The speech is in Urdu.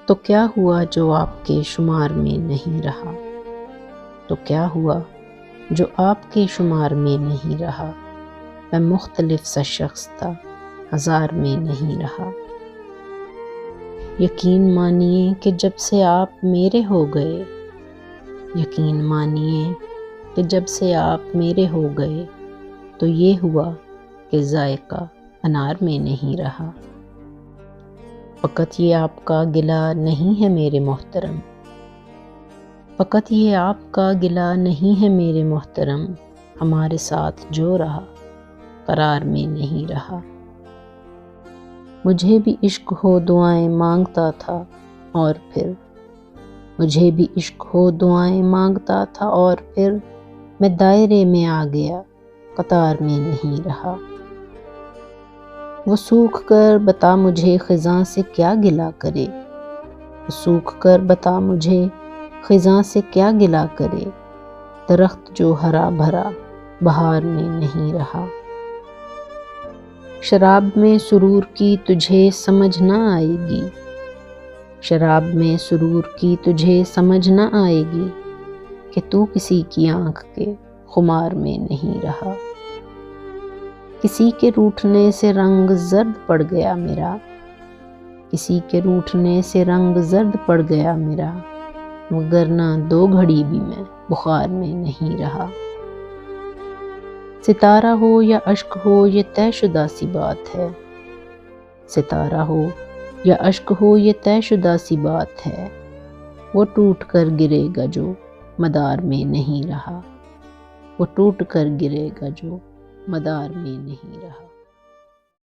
تو کیا ہوا جو آپ کے شمار میں نہیں رہا؟ تو کیا ہوا جو آپ کے شمار میں نہیں رہا؟ میں مختلف سا شخص تھا، ہزار میں نہیں رہا۔ یقین مانیے کہ جب سے آپ میرے ہو گئے، یقین مانیے کہ جب سے آپ میرے ہو گئے، تو یہ ہوا کہ ذائقہ انار میں نہیں رہا۔ فقط یہ آپ کا گلہ نہیں ہے میرے محترم، فقط یہ آپ کا گلہ نہیں ہے میرے محترم، ہمارے ساتھ جو رہا قرار میں نہیں رہا۔ مجھے بھی عشق ہو دعائیں مانگتا تھا، اور پھر مجھے بھی عشق ہو دعائیں مانگتا تھا، اور پھر میں دائرے میں آ گیا، قطار میں نہیں رہا۔ وہ سوکھ کر بتا مجھے خزاں سے کیا گلہ کرے، وہ سوکھ کر بتا مجھے خزاں سے کیا گلہ کرے، درخت جو ہرا بھرا بہار میں نہیں رہا۔ شراب میں سرور کی تجھے سمجھ نہ آئے گی، شراب میں سرور کی تجھے سمجھ نہ آئے گی، کہ تو کسی کی آنکھ کے خمار میں نہیں رہا۔ کسی کے روٹھنے سے رنگ زرد پڑ گیا میرا، کسی کے روٹھنے سے رنگ زرد پڑ گیا میرا، وگرنہ دو گھڑی بھی میں بخار میں نہیں رہا۔ ستارہ ہو یا اشک ہو یہ طے شدہ سی بات ہے، ستارہ ہو یا اشک ہو یہ طے شدہ سی بات ہے، وہ ٹوٹ کر گرے گا جو مدار میں نہیں رہا، وہ ٹوٹ کر گرے گا جو مدار میں نہیں رہا۔